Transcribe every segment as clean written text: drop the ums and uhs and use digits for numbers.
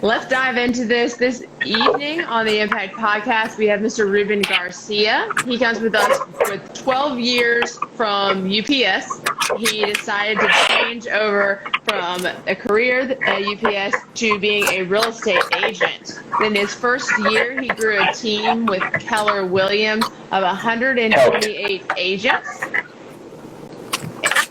Let's dive into this evening on the Impact Podcast. We have Mr. Ruben Garcia. He comes with us with 12 years from UPS. He decided to change over from a career at UPS to being a real estate agent. In his first year, he grew a team with Keller Williams of 128 agents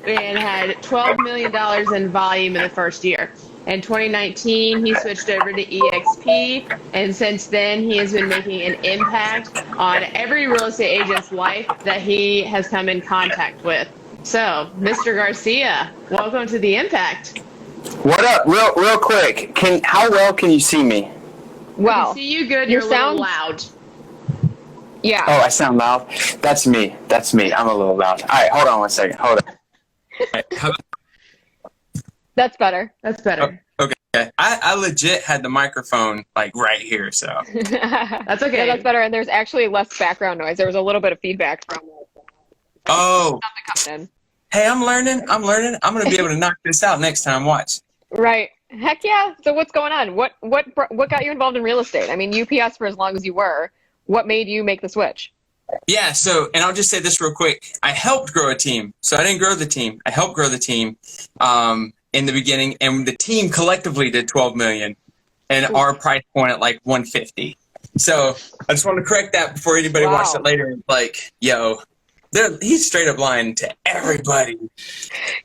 and had $12 million in volume in the first year. In 2019, he switched over to EXP, and since then, he has been making an impact on every real estate agent's life that he has come in contact with. So, Mr. Garcia, welcome to the Impact. What up? Real quick. How well can you see me? Well, see you good. You're a little loud. Yeah. Oh, I sound loud? That's me. I'm a little loud. All right, hold on one second. Hold on. That's better. Oh, okay. I legit had the microphone like right here, so. That's okay. Yeah, that's better. And there's actually less background noise. There was a little bit of feedback from Oh. something coming in. Hey, I'm learning. I'm going to be able to knock this out next time. Watch. Right. Heck yeah. So what's going on? What got you involved in real estate? I mean, UPS for as long as you were. What made you make the switch? Yeah, so, and I'll just say this real quick. I helped grow a team. So I didn't grow the team. I helped grow the team in the beginning, and the team collectively did $12 million, and our price point at like $150. So I just want to correct that before anybody watches it later. Like, yo, he's straight up lying to everybody.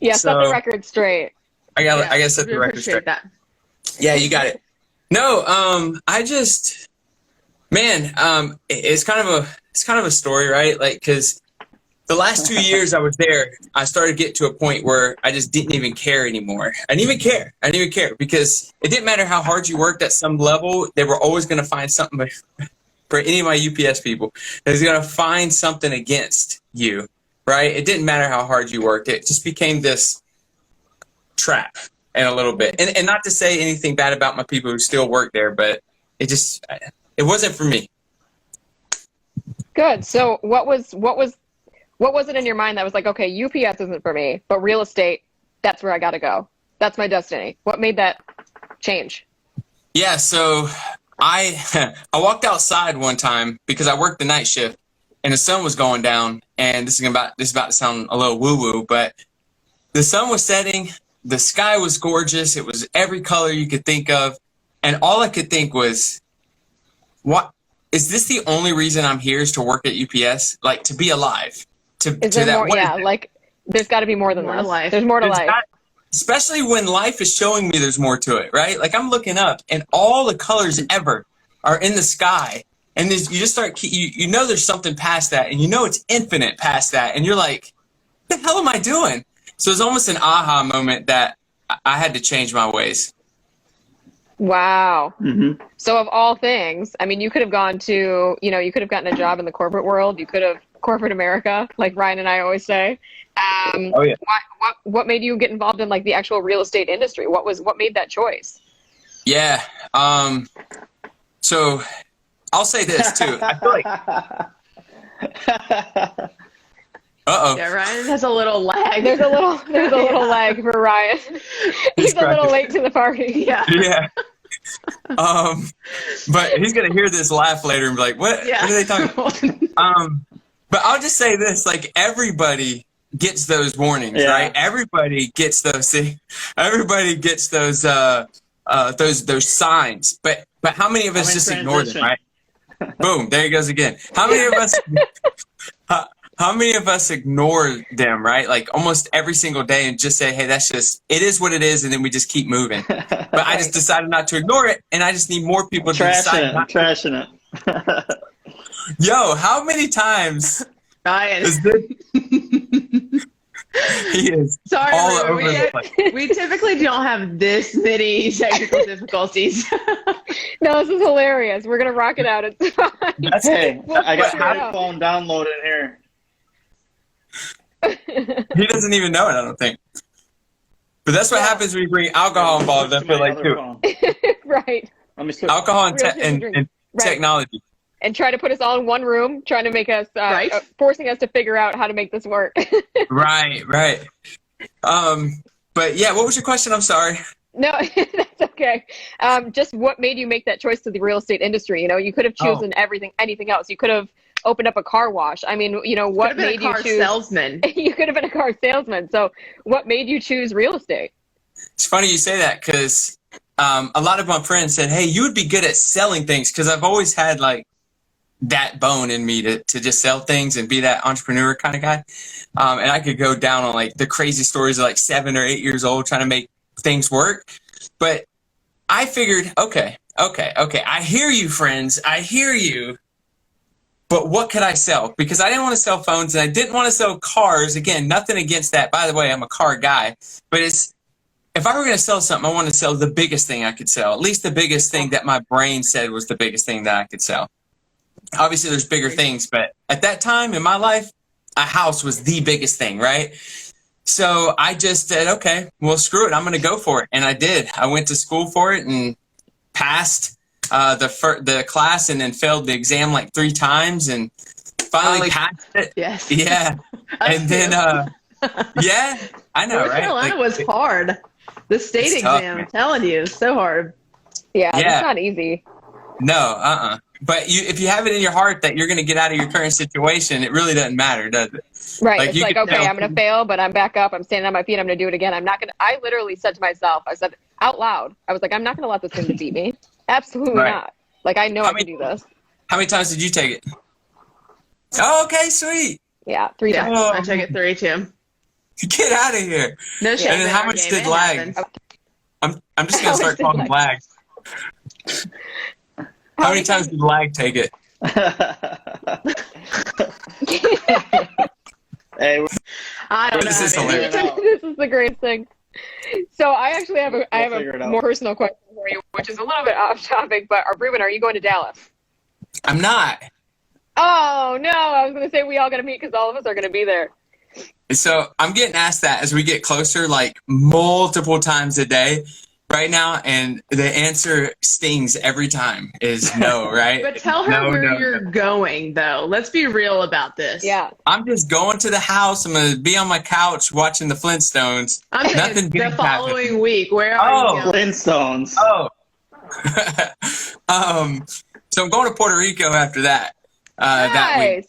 Yeah, set the record straight. I got to set the record straight. That. Yeah, you got it. No, it's kind of a story, right? Like, because the last 2 years I was there, I started to get to a point where I just didn't even care anymore. I didn't even care because it didn't matter how hard you worked at some level. They were always going to find something for any of my UPS people. They was going to find something against you, right? It didn't matter how hard you worked. It just became this trap in a little bit. And not to say anything bad about my people who still work there, but it wasn't for me. Good. So what was it in your mind that was like, okay, UPS isn't for me, but real estate, that's where I got to go. That's my destiny. What made that change? Yeah, so I walked outside one time because I worked the night shift and the sun was going down, and this is about to sound a little woo-woo, but the sun was setting, the sky was gorgeous, it was every color you could think of, and all I could think was, what is this the only reason I'm here is to work at UPS? Like, to be alive. Is there more? Yeah, like there's got to be more than this. Life. There's more to life. Especially when life is showing me there's more to it, right? Like, I'm looking up and all the colors ever are in the sky. And you just start, you know there's something past that, and you know it's infinite past that. And you're like, what the hell am I doing? So it's almost an aha moment that I had to change my ways. Wow. Mm-hmm. So of all things, I mean, you could have gone to, you could have gotten a job in the corporate world. You could have corporate America, like Ryan and I always say. Oh yeah. What made you get involved in like the actual real estate industry? What made that choice? Yeah. So I'll say this too. I feel like. Uh-oh. Yeah, Ryan has a little lag. There's a little lag for Ryan. He's a little late to the party. Yeah. Yeah. But he's gonna hear this laugh later and be like, "What? Yeah. What are they talking about?" But I'll just say this: like, everybody gets those warnings, right? Everybody gets those. Everybody gets those signs. But how many of us just ignore them, right? Boom! There he goes again. How many of us? How many of us ignore them, right? Like almost every single day and just say, hey, it is what it is, and then we just keep moving. But I just decided not to ignore it, and I just need more people to decide. Trashing it. Yo, how many times Ryan. is this? He is Sorry, all Ruben, over the place. we typically don't have this many technical difficulties. No, this is hilarious. We're going to rock it out. It's fine. Hey, I got figure it my out. phone downloaded here. He doesn't even know it, I don't think. But that's what happens when you bring alcohol involved, I feel like, too. Right. Let me see. Alcohol and, Real and technology. And try to put us all in one room, trying to make us, forcing us to figure out how to make this work. Right. But yeah, what was your question? I'm sorry. No, that's okay. Just what made you make that choice to the real estate industry? You could have chosen anything else. You could have opened up a car wash. I mean, what made you choose? Salesman. You could have been a car salesman. So what made you choose real estate? It's funny you say that because a lot of my friends said, hey, you would be good at selling things, because I've always had like that bone in me to just sell things and be that entrepreneur kind of guy. And I could go down on like the crazy stories of like 7 or 8 years old trying to make things work. But I figured, okay. I hear you, friends. I hear you. But what could I sell? Because I didn't want to sell phones and I didn't want to sell cars. Again, nothing against that. By the way, I'm a car guy. But if I were going to sell something, I want to sell the biggest thing I could sell, at least the biggest thing that my brain said was the biggest thing that I could sell. Obviously, there's bigger things, but at that time in my life, a house was the biggest thing, right? So I just said, okay, well, screw it. I'm going to go for it. And I did. I went to school for it and passed the class and then failed the exam like 3 times and finally passed it. Yes. Yeah. And then, yeah, I know, North right? Carolina was hard. The state exam, I'm telling you, so hard. Yeah, it's not easy. No, But if you have it in your heart that you're going to get out of your current situation, it really doesn't matter, does it? Right. Like, it's like, okay, I'm going to fail, but I'm back up. I'm standing on my feet. I'm going to do it again. I literally said to myself, I said out loud, I was like, I'm not going to let this thing defeat me. Absolutely not. Like, I know I can do this. How many times did you take it? Oh, okay, sweet. Yeah, 3 times. I took it 3 too. Get out of here. No shame. And then how much did lag? I'm just going to start calling them lag. How many times did lag take it? Hey, I don't know. This is hilarious. This is the greatest thing. So I actually have a more personal question for you, which is a little bit off topic, but Ruben, are you going to Dallas? I'm not. Oh, no. I was going to say we all got to meet because all of us are going to be there. So I'm getting asked that as we get closer, like multiple times a day right now, and the answer stings every time is no, right? But tell her where you're going, though. Let's be real about this. Yeah. I'm just going to the house. I'm going to be on my couch watching the Flintstones. I'm Nothing the big following happening. week. Where are you going? Flintstones. Oh. So I'm going to Puerto Rico after that. That week.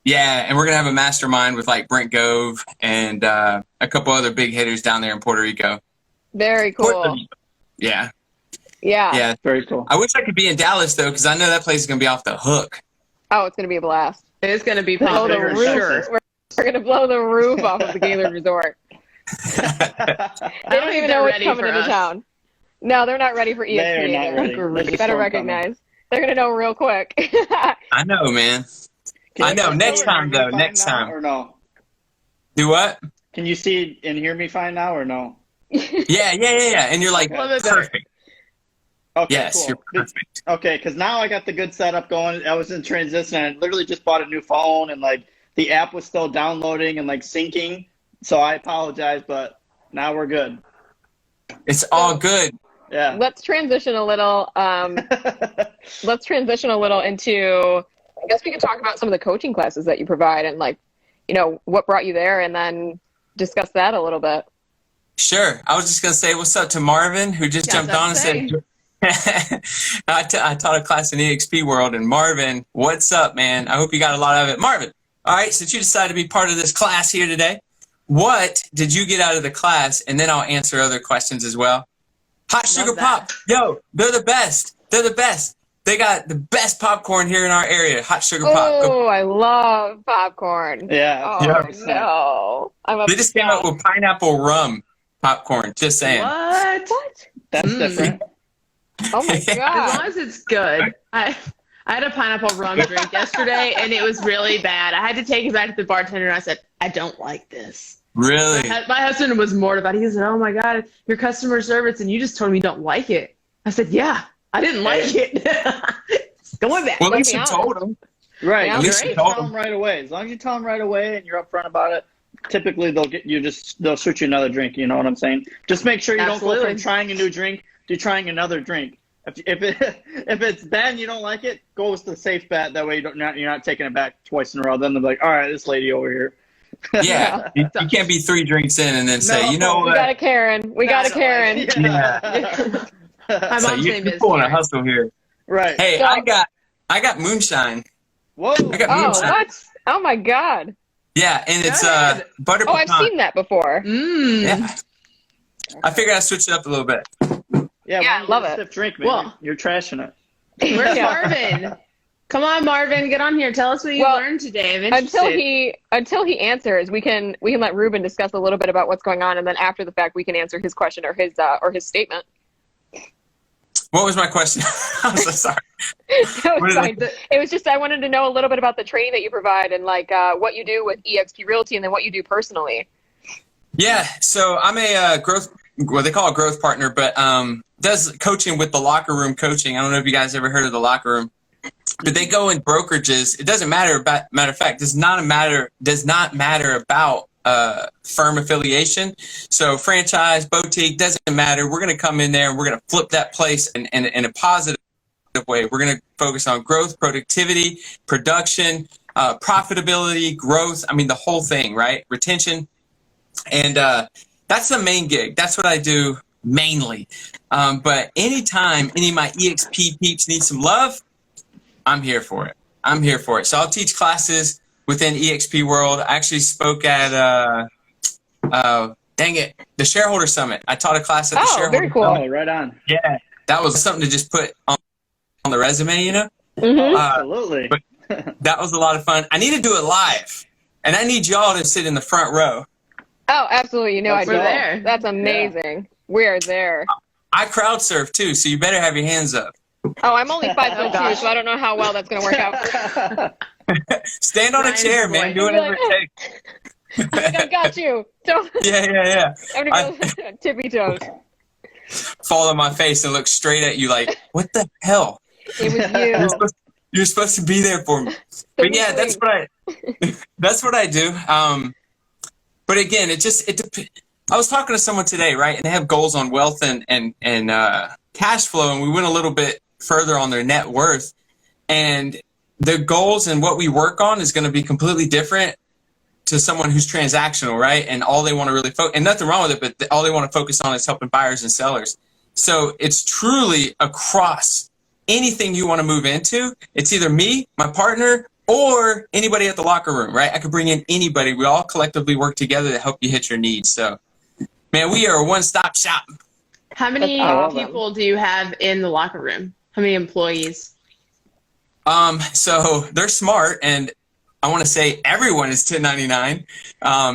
Yeah, and we're gonna have a mastermind with like Brent Gove and a couple other big hitters down there in Puerto Rico. Very cool. Yeah. Yeah. Very cool. I wish I could be in Dallas though, because I know that place is gonna be off the hook. Oh, it's gonna be a blast. It's going to be Blow the popular, roof. sure. We're gonna blow the roof off of the Gaylord Resort. They don't even know what's coming into town. No, they're not ready for ESP. They are not ready. You better recognize. They're gonna know real quick. I know, man. I know. Next time, though. Next time. Or no? Do what? Can you see and hear me fine now or no? Yeah. And you're like, perfect. Okay, yes, cool. you're perfect. Okay, because now I got the good setup going. I was in transition. I literally just bought a new phone, and like the app was still downloading and like syncing. So I apologize, but now we're good. It's all good. Yeah. Let's transition a little. Into. I guess we could talk about some of the coaching classes that you provide and like, what brought you there, and then discuss that a little bit. Sure. I was just going to say what's up to Marvin, who just jumped on and said, I taught a class in EXP World, and Marvin, what's up, man? I hope you got a lot of it. Marvin, all right, since you decided to be part of this class here today, what did you get out of the class? And then I'll answer other questions as well. Hot Sugar Pop. Yo, they're the best. They're the best. They got the best popcorn here in our area. Hot Sugar Pop. Oh, I love popcorn. Yeah. Oh, no. They just came out with pineapple rum popcorn. Just saying. What? That's different. Oh, my God. As long as it's good. I had a pineapple rum drink yesterday, and it was really bad. I had to take it back to the bartender, and I said, I don't like this. Really? My husband was mortified. He said, oh, my God, your customer service, and you just told me you don't like it. I said, yeah. I didn't like it. It's going back. Well, at least you told them. Right. At least you told them right away. As long as you tell them right away and you're upfront about it, typically they'll shoot you another drink. You know what I'm saying? Just make sure you don't go from trying a new drink to trying another drink. If it's bad and you don't like it, go with the safe bet. That way you're not taking it back twice in a row. Then they're like, all right, this lady over here. Yeah, you can't be 3 drinks in and then say, you know we what? got a Karen. We got a Karen. Yeah. My So mom's name you're is pulling a Karen. hustle here. Right. Hey, So- I got moonshine. Whoa. I got Oh, moonshine. what? Oh my God. Yeah, and it's Good. butter Oh, I've pecan. seen that before. Mmm. Yeah. I figured I'd switch it up a little bit. Yeah, Yeah, why don't you love get a it. stiff drink, man. Well- You're trashing it. Where's Yeah. Marvin? Come on, Marvin, get on here. Tell us what you Well, learned today. I'm interested. Until he answers, we can let Ruben discuss a little bit about what's going on, and then after the fact, we can answer his question or his statement. What was my question? I'm so sorry. That What was is fine. It was just I wanted to know a little bit about the training that you provide and like what you do with EXP Realty and then what you do personally. Yeah, so I'm a they call it growth partner, but does coaching with the locker room coaching. I don't know if you guys ever heard of the locker room, but they go in brokerages. It doesn't matter about, matter of fact, does not matter about firm affiliation. So franchise, boutique, doesn't matter. We're going to come in there and we're going to flip that place in a positive way. We're going to focus on growth, productivity, production, profitability, growth. I mean, the whole thing, right? Retention. And that's the main gig. That's what I do mainly. But anytime any of my EXP peeps need some love, I'm here for it. I'm here for it. So I'll teach classes within EXP world. I actually spoke at, the Shareholder Summit. I taught a class at the Shareholder very cool. Summit. Oh, right on. Yeah, that was something to just put on the resume, you know? Mm-hmm. Absolutely. but that was a lot of fun. I need to do it live, and I need y'all to sit in the front row. Oh, absolutely. You know I Let's do. go. there. That's amazing. We're there. I crowd surf too, so you better have your hands up. Oh, I'm only 5'2", gosh. so I don't know how well that's going to work out. Stand on a Ryan's chair, the man. boy. Do whatever it takes. I got you. Don't. Yeah. I'm going to go tippy toes. Fall on my face and look straight at you like, what the hell? It was You're supposed to be there for me. But yeah, that's what I do. But again, I was talking to someone today, right? And they have goals on wealth and cash flow, and we went a little bit further on their net worth. And the goals and what we work on is going to be completely different to someone who's transactional, right? And all they want to really focus, and nothing wrong with it, but all they want to focus on is helping buyers and sellers. So it's truly across anything you want to move into. It's either me, my partner, or anybody at the locker room, right? I could bring in anybody. We all collectively work together to help you hit your needs. So, man, we are a one-stop shop. How many awesome. people do you have in the locker room? How many employees? So they're smart, and I want to say everyone is 1099.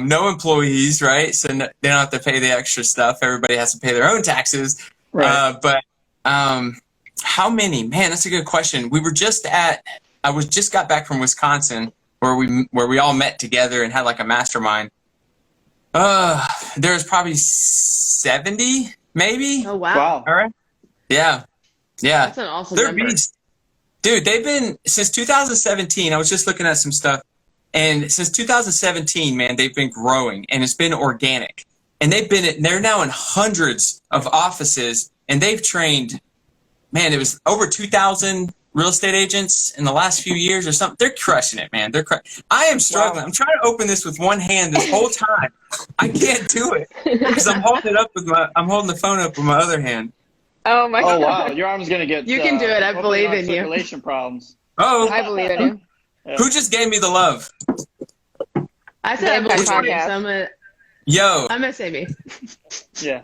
No employees, right? So they don't have to pay the extra stuff. Everybody has to pay their own taxes. Right. But how many? Man, that's a good question. I just got back from Wisconsin where we all met together and had like a mastermind. There's probably 70, maybe. Oh, wow. Wow. All right. Yeah. That's an awesome They're number. beasts. Dude, they've been since 2017. I was just looking at some stuff, and since 2017, man, they've been growing, and it's been organic. And they're now in hundreds of offices, and they've trained, man, it was over 2,000 real estate agents in the last few years or something. They're crushing it, man. I am struggling. Wow. I'm trying to open this with one hand this whole time. I can't do it because I'm holding the phone up with my other hand. Oh my Oh, God. wow. Your arm's going to get... You can do it. I hopefully believe not in you. circulation problems. Oh, I believe in you. who just gave me the love? I said I The believe in you, podcast. so Yo, I'm gonna say me. Yeah.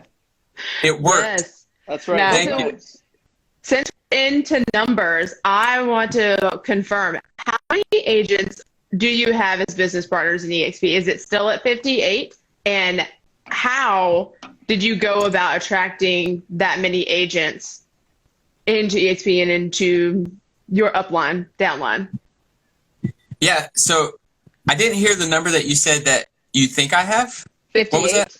it worked. Yes. That's right. No. Thank you. Since we're into numbers, I want to confirm how many agents do you have as business partners in EXP? Is it still at 58? And how did you go about attracting that many agents into EXP and into your upline, downline? Yeah, so I didn't hear the number that you said that you think I have. 58. What was that?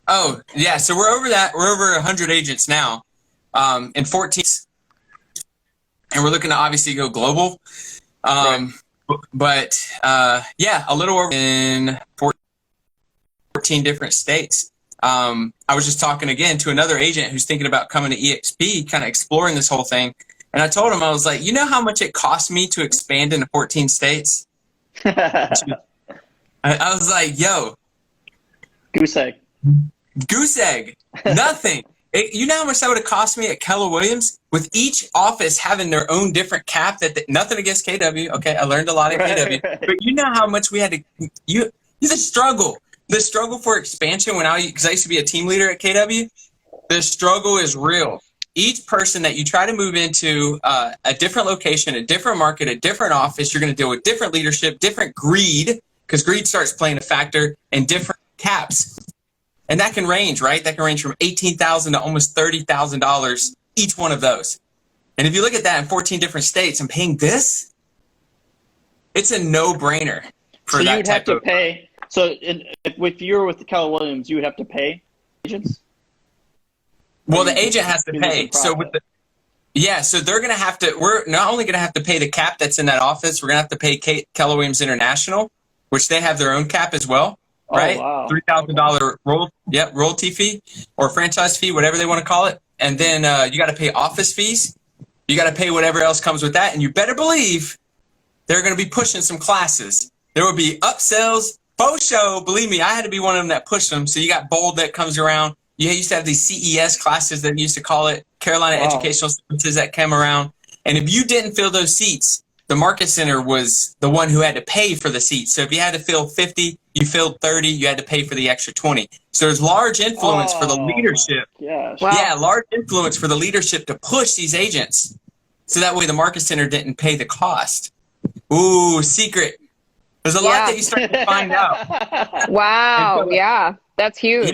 Oh, yeah, so we're over that. We're over 100 agents now in 14. And we're looking to obviously go global. But, yeah, a little over in 14 different states. I was just talking again to another agent who's thinking about coming to EXP, kind of exploring this whole thing. And I told him, I was like, you know how much it cost me to expand into 14 states? I was like, yo, Goose egg. goose egg, nothing. You know how much that would have cost me at Keller Williams, with each office having their own different cap. Nothing against KW. Okay, I learned a lot at KW, but you know how much we had to. The struggle for expansion because I used to be a team leader at KW. The struggle is real. Each person that you try to move into a different location, a different market, a different office, you're going to deal with different leadership, different greed, because greed starts playing a factor, and different caps. And that can range, right? That can range from $18,000 to almost $30,000, each one of those. And if you look at that in 14 different states and paying this, it's a no-brainer for so that you'd type have to of pay. So if you were with the Keller Williams, you would have to pay agents? Well, the agent has to You're pay. losing So profit. so they're going to have to, we're not only going to have to pay the cap that's in that office, we're going to have to pay Keller Williams International, which they have their own cap as well, right? Oh, wow. $3,000 royalty fee or franchise fee, whatever they want to call it. And then you got to pay office fees. You got to pay whatever else comes with that. And you better believe they're going to be pushing some classes. There will be upsells, faux show. Believe me, I had to be one of them that pushed them. So you got Bold that comes around. You used to have these CES classes that used to call it, Carolina Educational Services, that came around. And if you didn't fill those seats, the Market Center was the one who had to pay for the seats. So if you had to fill 50, you filled 30, you had to pay for the extra 20. So there's large influence for the leadership. Yes. Wow. Yeah, large influence for the leadership to push these agents. So that way the Market Center didn't pay the cost. Ooh, secret. There's a lot that you start to find out. Wow. Yeah. That's huge.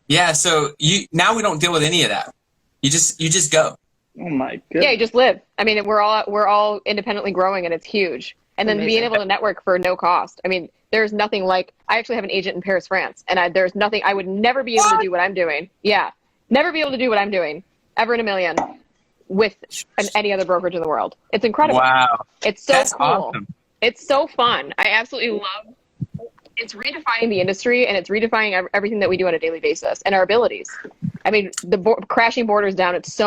Yeah, so now we don't deal with any of that. You just go. Oh my goodness. Yeah, you just live. I mean, we're all independently growing, and it's huge. And then being able to network for no cost. I mean, there's nothing like. I actually have an agent in Paris, France, and there's nothing. I would never be able to do what I'm doing. Yeah, never be able to do what I'm doing ever in a million with any other brokerage in the world. It's incredible. Wow, it's so that's cool. awesome. It's so fun. I absolutely love. It's redefining the industry, and it's redefining everything that we do on a daily basis and our abilities. I mean, crashing borders down. It's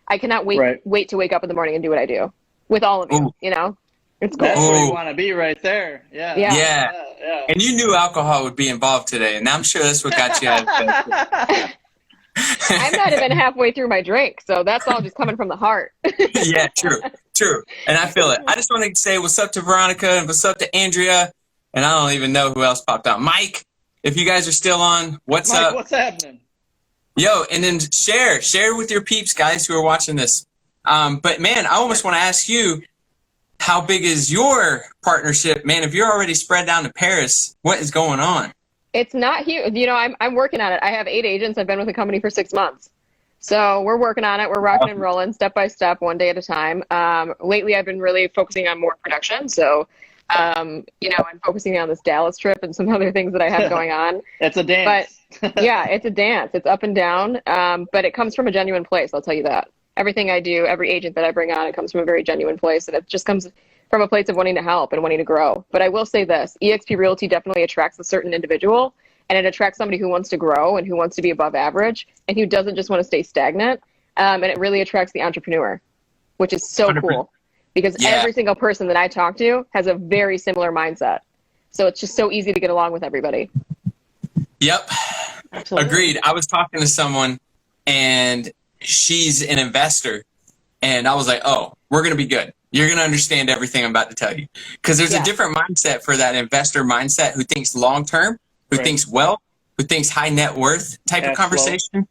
I cannot wait to wake up in the morning and do what I do with all of you. Ooh. You know, it's cool. That's where you want to be right there. Yeah. Yeah. And you knew alcohol would be involved today, and I'm sure that's what got you out of bed. I might have been halfway through my drink, so that's all just coming from the heart. Yeah, true. And I feel it. I just wanted to say what's up to Veronica and what's up to Andrea. And I don't even know who else popped out. Mike, if you guys are still on, what's Mike, up? what's happening? Yo, and then share with your peeps, guys, who are watching this. But, man, I almost want to ask you, how big is your partnership? Man, if you're already spread down to Paris, what is going on? It's not huge. You know, I'm working on it. I have 8 agents. I've been with the company for 6 months. So we're working on it. We're rocking and rolling step by step, one day at a time. Lately, I've been really focusing on more production. So, you know, I'm focusing on this Dallas trip and some other things that I have going on. It's a dance. But yeah, it's a dance. It's up and down. But it comes from a genuine place. I'll tell you that. Everything I do, every agent that I bring on, it comes from a very genuine place. And it just comes from a place of wanting to help and wanting to grow. But I will say this, eXp Realty definitely attracts a certain individual, and it attracts somebody who wants to grow and who wants to be above average and who doesn't just want to stay stagnant. And it really attracts the entrepreneur, which is so 100%. cool. Because every single person that I talk to has a very similar mindset. So it's just so easy to get along with everybody. Yep. Absolutely. Agreed. I was talking to someone, and she's an investor. And I was like, oh, we're going to be good. You're going to understand everything I'm about to tell you. Because there's a different mindset for that investor mindset who thinks long-term, who thinks wealth, who thinks high net worth type of conversation.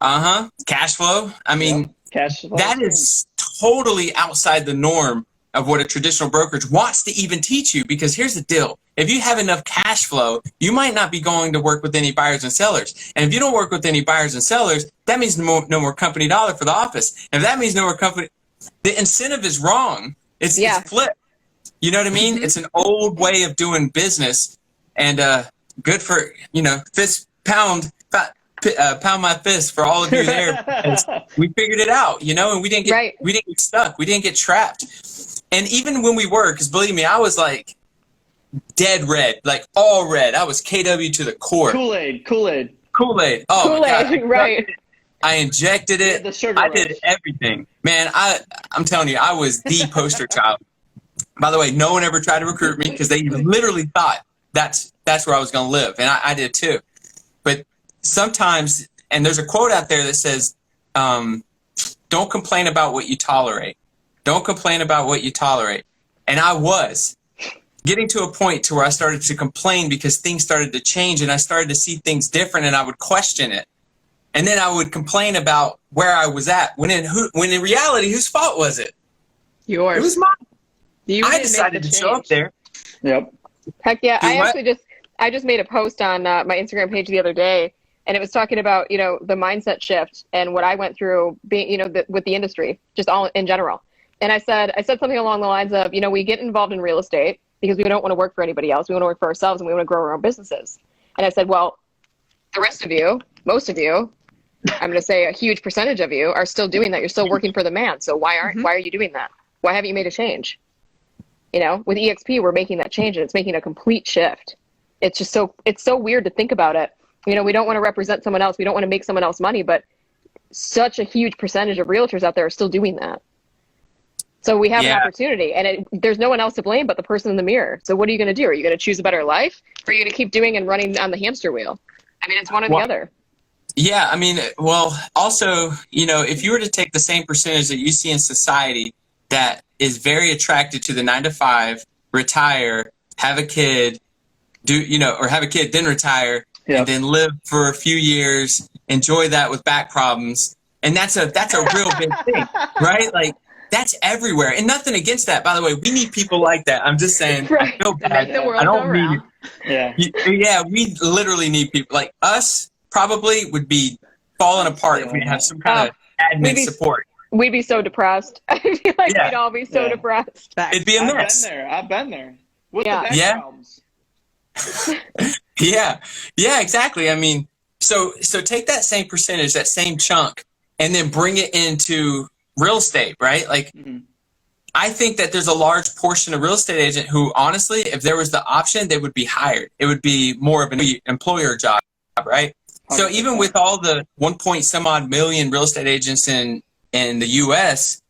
Cash flow. I mean, Cash flow. that is totally outside the norm of what a traditional brokerage wants to even teach you. Because here's the deal. If you have enough cash flow, you might not be going to work with any buyers and sellers. And if you don't work with any buyers and sellers, that means no more company dollar for the office. And if that means no more company, the incentive is wrong. It's flipped. You know what I mean? It's an old way of doing business. And good for, fist pound my fist for all of you there. We figured it out, and we didn't get stuck. We didn't get trapped. And even when we were, because believe me, I was like dead red, like all red. I was KW to the core. Kool-Aid. Oh my God. Right. I injected it. The sugar I rush. did everything. Man, I'm telling you, I was the poster child. By the way, no one ever tried to recruit me because they literally thought that's where I was going to live. And I did too. But sometimes, and there's a quote out there that says, don't complain about what you tolerate. Don't complain about what you tolerate. And I was getting to a point to where I started to complain because things started to change and I started to see things different and I would question it. And then I would complain about where I was at when in reality, whose fault was it? Yours. It was mine. I didn't decided to show up there. Yep. Heck yeah. Do what? I just made a post on my Instagram page the other day, and it was talking about, the mindset shift and what I went through being, with the industry, just all in general. And I said something along the lines of, we get involved in real estate because we don't want to work for anybody else. We want to work for ourselves and we want to grow our own businesses. And I said, well, the rest of you, most of you, I'm going to say a huge percentage of you are still doing that. You're still working for the man. So why are you doing that? Why haven't you made a change? With EXP, we're making that change and it's making a complete shift. It's just it's so weird to think about it. We don't want to represent someone else. We don't want to make someone else money, but such a huge percentage of realtors out there are still doing that. So we have an opportunity, and there's no one else to blame but the person in the mirror. So what are you going to do? Are you going to choose a better life, or are you going to keep doing and running on the hamster wheel? I mean, it's one or the other. Yeah, I mean, well, also, if you were to take the same percentage that you see in society that is very attracted to the 9-to-5, retire, have a kid, or have a kid, then retire, and then live for a few years, enjoy that with back problems, and that's a real big thing, right? Like, that's everywhere, and nothing against that. By the way, we need people like that. I'm just saying, I feel bad. I don't mean it. Yeah, we literally need people like us. Probably would be falling apart if we didn't have some kind of admin support. We'd be so depressed. I feel like we'd all be so depressed. It'd be a mess. I've been there. With the back problems. Yeah, exactly. I mean, so take that same percentage, that same chunk, and then bring it into real estate, right? Like, I think that there's a large portion of real estate agent who, honestly, if there was the option, they would be hired. It would be more of an employer job, right? 100%. So even with all the 1 some odd million real estate agents in the U.S.,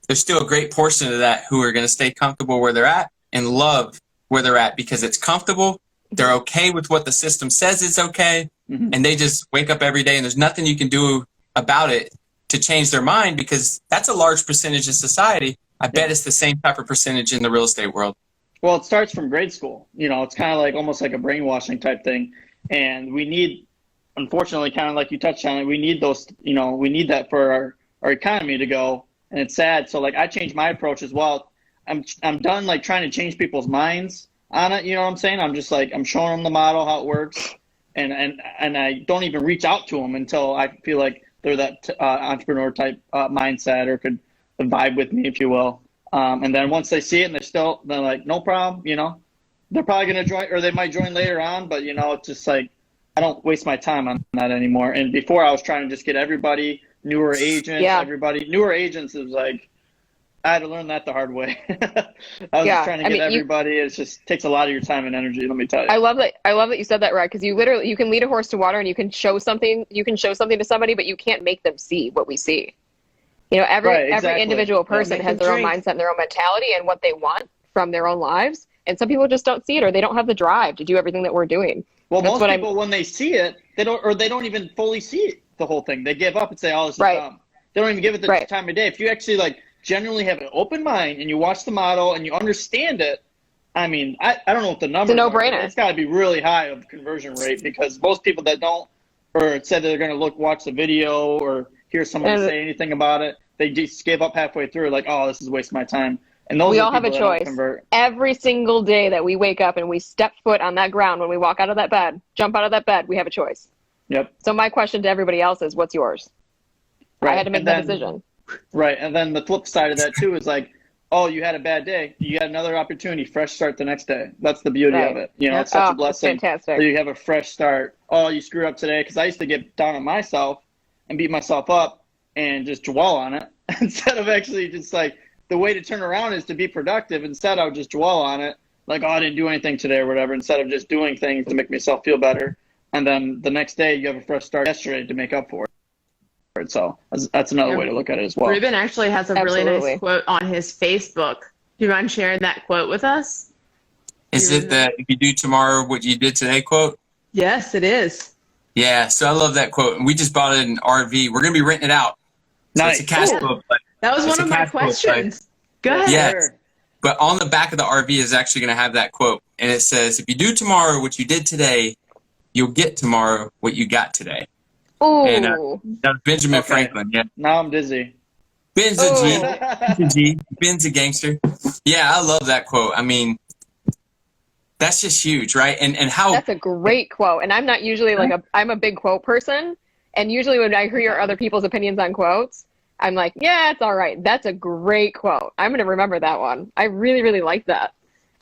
there's still a great portion of that who are going to stay comfortable where they're at and love where they're at because it's comfortable. They're okay with what the system says is okay, and they just wake up every day and there's nothing you can do about it to change their mind because that's a large percentage of society. I bet it's the same type of percentage in the real estate world. Well, it starts from grade school. It's kind of like almost like a brainwashing type thing, and we need. Unfortunately, kind of like you touched on it, we need those, we need that for our economy to go, and it's sad. So, like, I changed my approach as well. I'm done, like, trying to change people's minds on it, you know what I'm saying? I'm just, like, I'm showing them the model, how it works, and I don't even reach out to them until I feel like they're that entrepreneur type mindset or could vibe with me, if you will. And then once they see it and they're like, no problem, they're probably going to join, or they might join later on, but, it's just like, I don't waste my time on that anymore. And before I was trying to just get everybody, newer agents, newer agents. It was like, I had to learn that the hard way. I was just trying to get everybody. It just takes a lot of your time and energy. Let me tell you. I love that you said that, right? Because you can lead a horse to water and you can show something to somebody, but you can't make them see what we see. Every individual person has their own mindset and their own mentality and what they want from their own lives. And some people just don't see it, or they don't have the drive to do everything that we're doing. Well, most people, when they see it, they don't even fully see it, the whole thing. They give up and say, "Oh, this is dumb." They don't even give it the time of day. If you actually genuinely have an open mind and you watch the model and you understand it, I mean, I don't know what the numbers. It's a no-brainer. It's got to be really high of conversion rate because most people that don't, or said they're going to watch the video or hear somebody say anything about it, they just give up halfway through, like, "Oh, this is a waste of my time." And those we all have a choice. Every single day that we wake up and we step foot on that ground, when we walk out of that bed, jump out of that bed, we have a choice. Yep. So my question to everybody else is, what's yours? I had to make that decision. Right. And then the flip side of that too is like, oh, you had a bad day. You got another opportunity, fresh start the next day. That's the beauty of it. It's such a blessing. Fantastic. You have a fresh start. Oh, you screwed up today. Because I used to get down on myself and beat myself up and just dwell on it instead of actually just like, the way to turn around is to be productive. Instead, I would just dwell on it, like, oh, I didn't do anything today or whatever, instead of just doing things to make myself feel better. And then the next day, you have a fresh start yesterday to make up for it. So that's another way to look at it as well. Ruben actually has a really nice quote on his Facebook. Do you mind sharing that quote with us? Is it the "if you do tomorrow what you did today" quote? Yes, it is. Yeah, so I love that quote, and we just bought it in RV. We're gonna be renting it out. So Nice. it's a cash flow play. That was one of my questions. Go ahead. Yes. But on the back of the RV is actually going to have that quote. And it says, "If you do tomorrow what you did today, you'll get tomorrow what you got today." Ooh. And that was Benjamin Franklin. Yeah. Now I'm dizzy. Ben's a G. Ben's a G. Ben's a gangster. Yeah, I love that quote. I mean, that's just huge, right? And how... That's a great quote. And I'm not usually I'm a big quote person. And usually when I hear other people's opinions on quotes, I'm like, yeah, it's all right. That's a great quote. I'm going to remember that one. I really, really like that.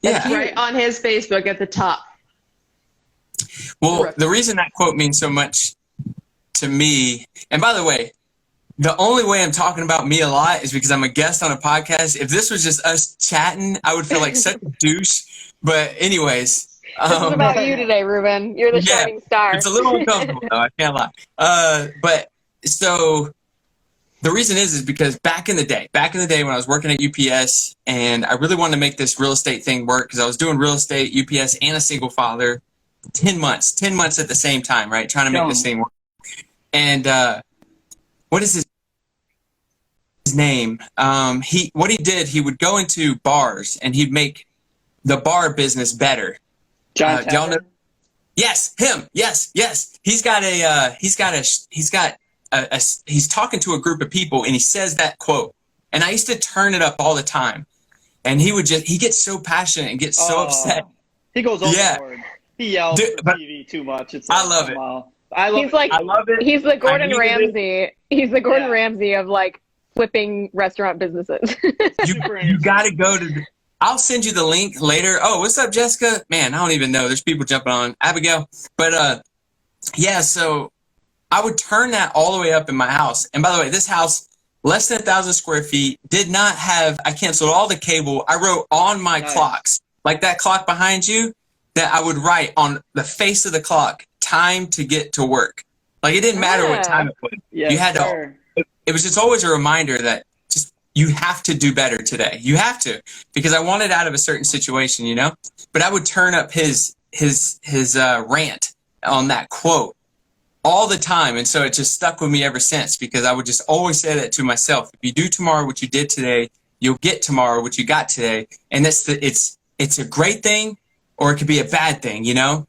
It's right on his Facebook at the top. Well, the reason that quote means so much to me, and by the way, the only way I'm talking about me a lot is because I'm a guest on a podcast. If this was just us chatting, I would feel like such a douche. But anyways... This is about you today, Ruben. You're the shining star. It's a little uncomfortable, though. I can't lie. But so the reason is because back in the day when I was working at UPS, and I really wanted to make this real estate thing work because I was doing real estate, UPS, and a single father, 10 months at the same time, right? Trying to make this thing work. And what is his name? What he did, he would go into bars and he'd make the bar business better. John y'all know? Yes, him. Yes. He's talking to a group of people and he says that quote. And I used to turn it up all the time. And he gets so passionate and gets so upset. He goes overboard. He yells at TV too much. I love it. I love it. He's the Gordon Ramsay. He's the Gordon Ramsay of like flipping restaurant businesses. you got to go to I'll send you the link later. Oh, what's up, Jessica? Man, I don't even know. There's people jumping on. Abigail. But, yeah, so I would turn that all the way up in my house. And by the way, this house, less than 1,000 square feet, did not have, I canceled all the cable. I wrote on my clocks, like that clock behind you, that I would write on the face of the clock, time to get to work. Like, it didn't matter what time it was. Yeah, you had to, it was just always a reminder that you have to do better today. You have to, because I wanted out of a certain situation, you know. But I would turn up his rant on that quote all the time, and so it just stuck with me ever since. Because I would just always say that to myself: if you do tomorrow what you did today, you'll get tomorrow what you got today. And it's a great thing, or it could be a bad thing, you know.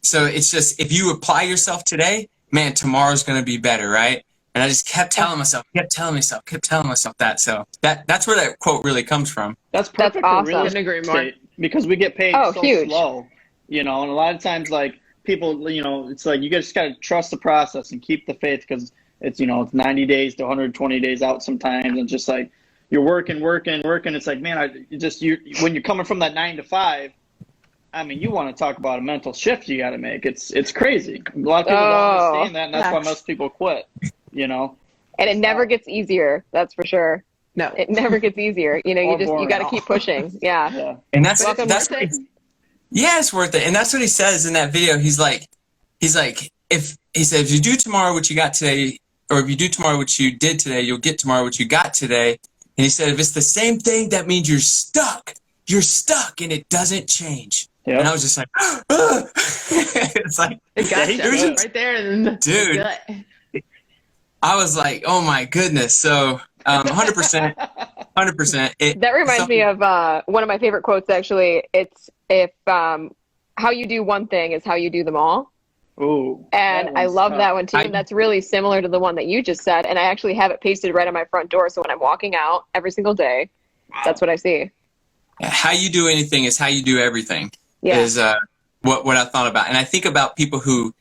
So it's just if you apply yourself today, man, tomorrow's gonna be better, right? And I just kept telling myself that. So that's where that quote really comes from. That's perfect. Awesome. For real estate because we get paid so slow, you know. And a lot of times, like people, you know, it's like you just got to trust the process and keep the faith because it's, you know, it's 90 days to 120 days out sometimes, and just like you're working. It's like, man, when you're coming from that 9 to 5. I mean, you want to talk about a mental shift you got to make. It's crazy. A lot of people don't understand that, and that's why most people quit. You know, and it never gets easier. That's for sure. No, it never gets easier. You know, you got to keep pushing. Yeah. And that's it's worth it. And that's what he says in that video. He's like, if you do tomorrow what you got today, or if you do tomorrow what you did today, you'll get tomorrow what you got today. And he said, if it's the same thing, that means you're stuck. You're stuck, and it doesn't change. Yep. And I was just like, it's like, it got you right there, and dude. I was like, oh my goodness. So 100%. That reminds me of one of my favorite quotes, actually. It's how you do one thing is how you do them all. Ooh, and I love that one too. And that's really similar to the one that you just said. And I actually have it pasted right on my front door. So when I'm walking out every single day, that's what I see. How you do anything is how you do everything. Yeah. Is what I thought about. And I think about people who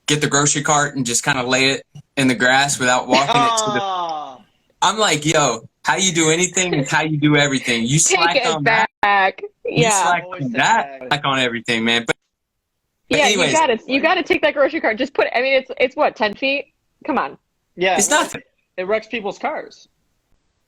get the grocery cart and just kind of lay it in the grass without walking it to the... I'm like, yo, how you do anything is how you do everything. You slack on that. Yeah. You slack on that. Slack on everything, man. But yeah, anyways, you gotta take that grocery cart. Just put it. I mean, it's what, 10 feet? Come on. Yeah, it's nothing. It wrecks people's cars.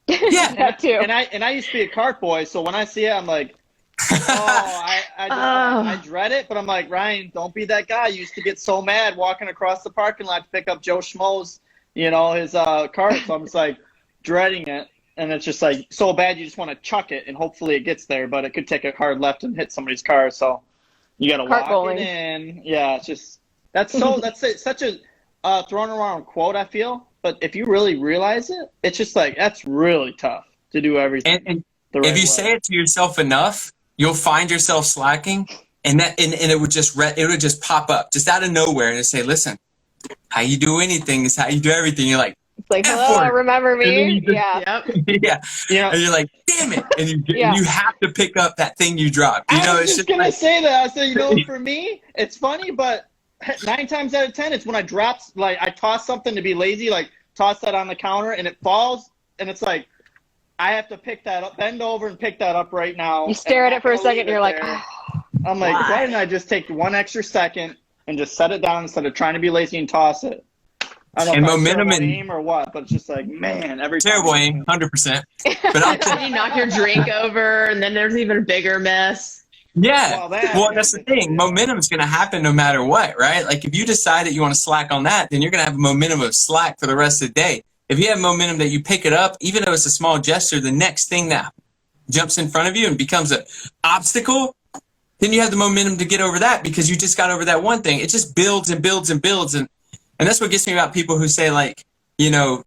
Yeah, that too. And I used to be a cart boy, so when I see it, I'm like, I dread it, but I'm like, Ryan, don't be that guy. You used to get so mad walking across the parking lot to pick up Joe Schmo's, you know, his cart. So I'm just like dreading it. and it's just like so bad you just want to chuck it and hopefully it gets there, but it could take a hard left and hit somebody's car. So you got to walk bowling. it in. Yeah, it's just that's such a thrown around quote, I feel. But if you really realize it, it's just like that's really tough to do everything. And the if you way. say it to yourself enough, you'll find yourself slacking, and it would just pop up just out of nowhere and say, "Listen, how you do anything is how you do everything." You're like, It's like, F hello, word. remember me? Yeah. Yep. yeah, and you're like, "Damn it!" And you have to pick up that thing you dropped. You know, I was it's just just gonna like, say that. I said, for me, it's funny, but 9 times out of 10, it's when I drop, like I toss something to be lazy, like toss that on the counter, and it falls, and it's like I have to pick that up, bend over and pick that up right now. You stare at it for a second, and you're like, I'm like, why didn't I just take 1 extra second and just set it down instead of trying to be lazy and toss it? I don't know And if that's momentum terrible and- aim or what, but it's just like, man, every terrible time. aim, 100%. But I'll You knock your drink over, and then there's even a bigger mess. Yeah. Well, Well, that's the thing. Momentum's going to happen no matter what, right? Like if you decide that you want to slack on that, then you're going to have a momentum of slack for the rest of the day. If you have momentum that you pick it up, even though it's a small gesture, the next thing that jumps in front of you and becomes an obstacle, then you have the momentum to get over that because you just got over that one thing. It just builds and builds and builds. And that's what gets me about people who say like, you know,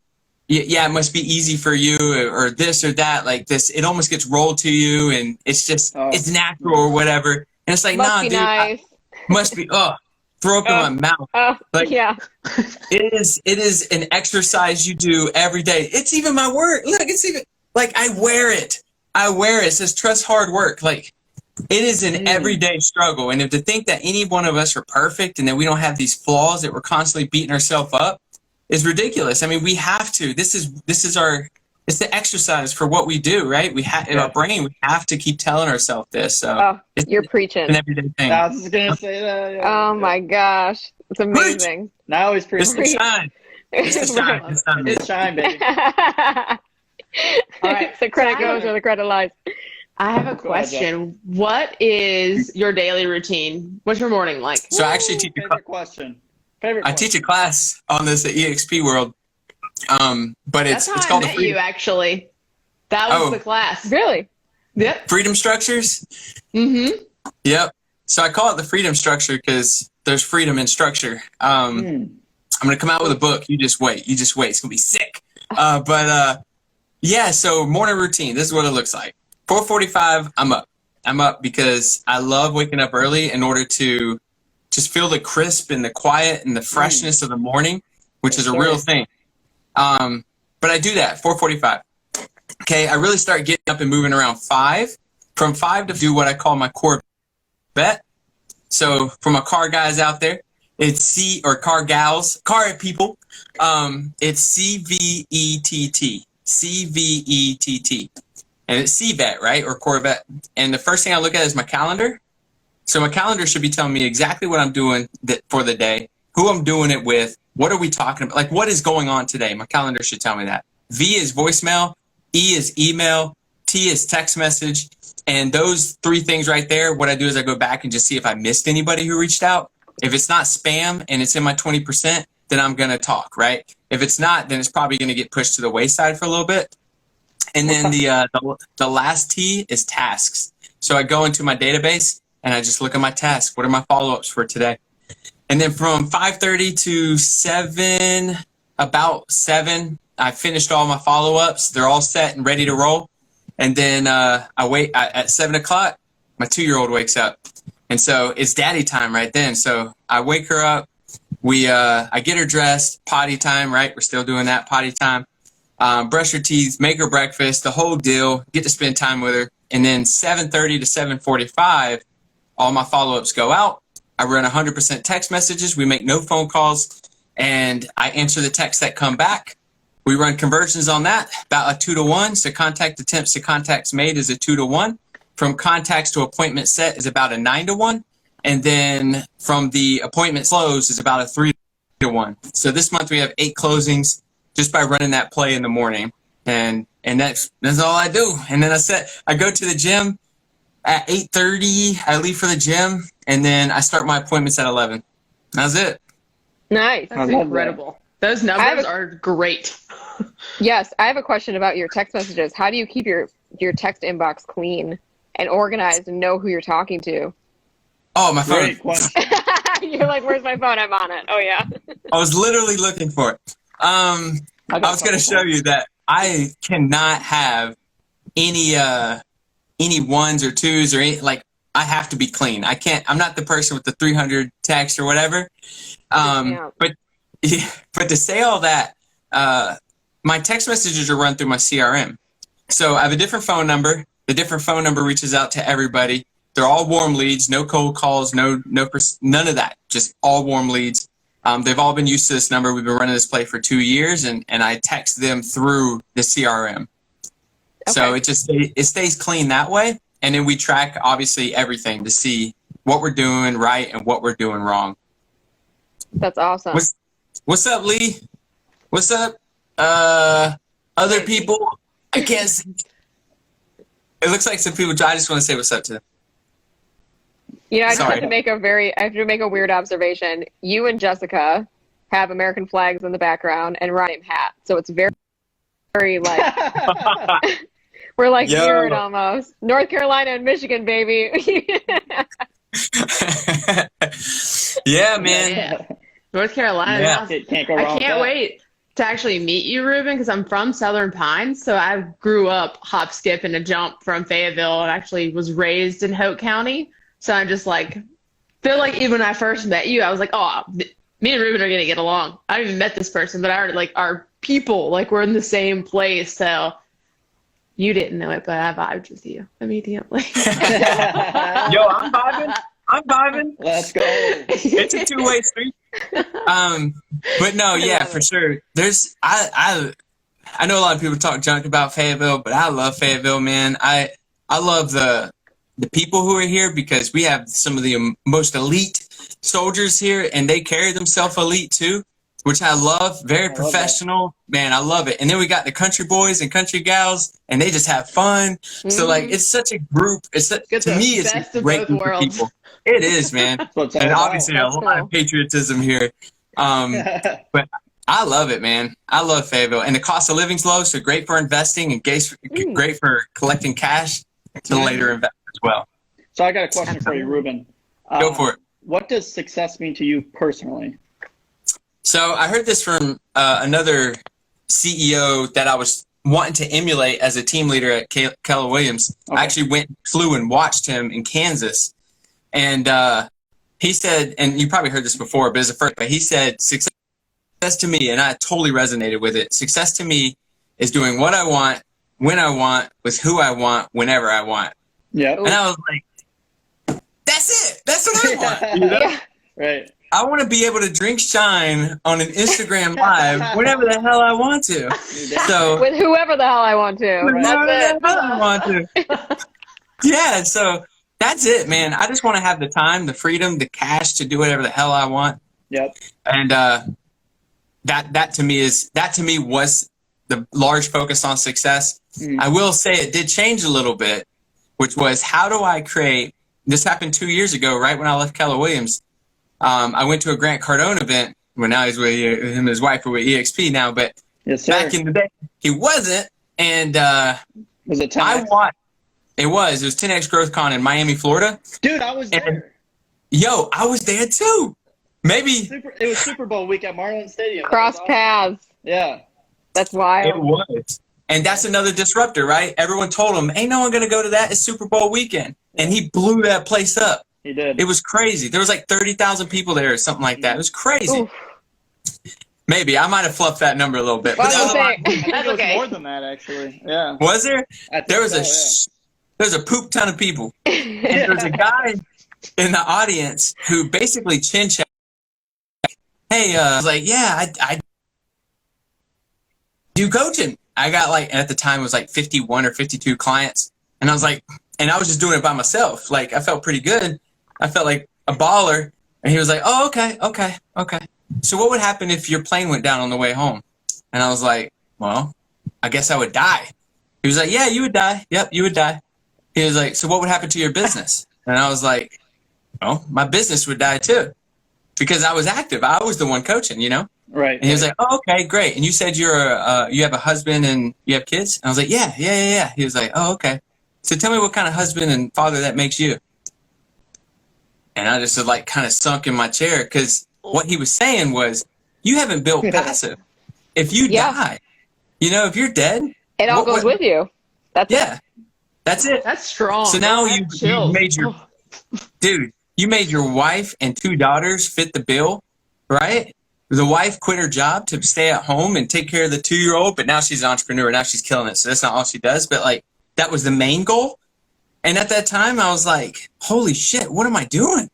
yeah, it must be easy for you or this or that. Like this, it almost gets rolled to you and it's just, it's natural or whatever. And it's like, nah, dude, nice. must be, throw up in my mouth. Like, yeah. it is an exercise you do every day. It's even my work. Look, it's even like I wear it. It says trust hard work. Like it is an everyday struggle. And if to think that any one of us are perfect and that we don't have these flaws that we're constantly beating ourselves up is ridiculous. I mean, we have to. This is it's the exercise for what we do, right? We have in our brain. We have to keep telling ourselves this. So you're preaching. It's an everyday thing. I was just gonna say that. Yeah. Oh my gosh, it's amazing. Now he's It's preaching. the shine. It's the shine. It's not me. It's shine, baby. All right. The credit goes where the credit lies. I have a question. What is your daily routine? What's your morning like? So I actually teach Favorite question. I teach a class on this at EXP World, but That's it's how called I met you, actually. That was the class. Really? Yep. Freedom Structures. Mm-hmm. Yep. So I call it the Freedom Structure because there's freedom in structure. I'm going to come out with a book. You just wait. It's going to be sick. Yeah, so morning routine. This is what it looks like. 4:45, I'm up. I'm up because I love waking up early in order to just feel the crisp and the quiet and the freshness of the morning, which is a real thing. But I do that, 4:45. Okay, I really start getting up and moving around 5. From 5 to do what I call my core bet. So for my car guys out there, it's car gals, car people, it's CVETT. CVETT. And it's CVET, right? Or Corvette. And the first thing I look at is my calendar. So my calendar should be telling me exactly what I'm doing for the day, who I'm doing it with, what are we talking about, like what is going on today. My calendar should tell me that. V is voicemail, E is email, T is text message. And those 3 things right there, what I do is I go back and just see if I missed anybody who reached out. If it's not spam and it's in my 20%, then I'm going to talk, right? If it's not, then it's probably going to get pushed to the wayside for a little bit. And then the last T is tasks. So I go into my database and I just look at my tasks. What are my follow-ups for today? And then from 5:30 to 7, about 7, I finished all my follow-ups. They're all set and ready to roll. And then I wait at 7 o'clock, my 2-year-old wakes up. And so it's daddy time right then. So I wake her up. I get her dressed, potty time, right? We're still doing that, potty time. Brush her teeth, make her breakfast, the whole deal, get to spend time with her. And then 7:30 to 7:45, all my follow-ups go out. I run 100% text messages. We make no phone calls. And I answer the texts that come back. We run conversions on that, about a 2-to-1. So contact attempts to contacts made is a 2-to-1. From contacts to appointment set is about a 9-to-1. And then from the appointment close is about a 3-to-1. So this month we have 8 closings just by running that play in the morning. And that's all I do. And then I go to the gym at 8:30. I leave for the gym, and then I start my appointments at 11. That's it. Nice. That's incredible. Those numbers are great. Yes, I have a question about your text messages. How do you keep your text inbox clean and organized and know who you're talking to? Oh, my phone. Great question. You're like, where's my phone? I'm on it. Oh, yeah. I was literally looking for it. I was going to show you that I cannot have any ones or twos or any, like, I have to be clean. I can't. I'm not the person with the 300 text or whatever. But to say all that, my text messages are run through my CRM. So I have a different phone number. The different phone number reaches out to everybody. They're all warm leads, no cold calls, none of that. Just all warm leads. They've all been used to this number. We've been running this play for 2 years, and I text them through the CRM. Okay. So it stays clean that way. And then we track, obviously, everything to see what we're doing right and what we're doing wrong. That's awesome. What's up, Lee? What's up, other people? I can't see. It looks like some people. I just want to say what's up to them. You know, I just have to make a weird observation. You and Jessica have American flags in the background and Ryan hat. So it's very, very like, we're like weird almost. North Carolina and Michigan, baby. Yeah, man. Yeah. North Carolina. Yeah. Can't go wrong I can't wait to actually meet you, Ruben, because I'm from Southern Pines. So I grew up hop, skip, and a jump from Fayetteville and actually was raised in Hoke County. So I'm just like, feel like even when I first met you, I was like, oh, me and Ruben are going to get along. I haven't even met this person, but I already like our people, like we're in the same place. So you didn't know it, but I vibed with you immediately. Yo, I'm vibing. Let's go. It's a two-way street. But no, yeah, for sure. I know a lot of people talk junk about Fayetteville, but I love Fayetteville, man. I love the people who are here because we have some of the most elite soldiers here, and they carry themselves elite too, which I love. Very professional, man. I love it. And then we got the country boys and country gals, and they just have fun. Mm-hmm. So like, it's such a group. To me, it's a great group of people. It is, man. And obviously a lot of patriotism here. But I love it, man. I love Fayetteville, and the cost of living's low, so great for investing and great for collecting cash to later invest as well. So I got a question for you, Ruben. Go for it. What does success mean to you personally? So I heard this from another CEO that I was wanting to emulate as a team leader at Keller Williams. Okay. I actually flew and watched him in Kansas. And he said, and you probably heard this before, but as a first, but he said, success to me, and I totally resonated with it. Success to me is doing what I want, when I want, with who I want, whenever I want. Yeah. And I was like, that's it. That's what I want. You know? Yeah. Right. I want to be able to drink shine on an Instagram live whenever the hell I want to. So with whoever the hell I want to. Whenever the hell I want to. Yeah, so that's it, man. I just want to have the time, the freedom, the cash to do whatever the hell I want. Yep. And that to me was the large focus on success. I will say it did change a little bit, which was how do I create. This happened 2 years ago, right when I left Keller Williams. I went to a Grant Cardone event. Well, now he's with him and his wife are with EXP now, but back in the day he wasn't. And was it 10X? It was 10X Growth Con in Miami, Florida. Dude, I was there. Yo, I was there too. Maybe it was Super Bowl week at Marlin Stadium. Cross paths. Yeah, that's wild. It was, and that's another disruptor, right? Everyone told him, "Ain't no one gonna go to that. It's Super Bowl weekend," and he blew that place up. He did. It was crazy. There was like 30,000 people there or something like that. It was crazy. Oof. Maybe I might have fluffed that number a little bit. Well, but I think it was more than that, actually. Yeah. Was there? There was a poop ton of people. And there was a guy in the audience who basically chin checked. Hey, I was like, yeah, I do coaching. I got like, at the time it was like 51 or 52 clients. And I was like, and I was just doing it by myself. Like, I felt pretty good. I felt like a baller. And he was like, oh, okay. So what would happen if your plane went down on the way home? And I was like, well, I guess I would die. He was like, yeah, you would die. Yep, you would die. He was like, so what would happen to your business? And I was like, well, my business would die too. Because I was active. I was the one coaching, you know? Right. And he was like, oh, okay, great. And you said you have a husband and you have kids? And I was like, yeah. He was like, oh, okay. So tell me what kind of husband and father that makes you. And I just like kind of sunk in my chair because what he was saying was, you haven't built passive. If you die, if you're dead, it all goes with you. That's it. That's it. That's strong. So now you made you made your wife and 2 daughters fit the bill, right? The wife quit her job to stay at home and take care of the 2-year-old, but now she's an entrepreneur. Now she's killing it. So that's not all she does, but like that was the main goal. And at that time, I was like, holy shit, what am I doing?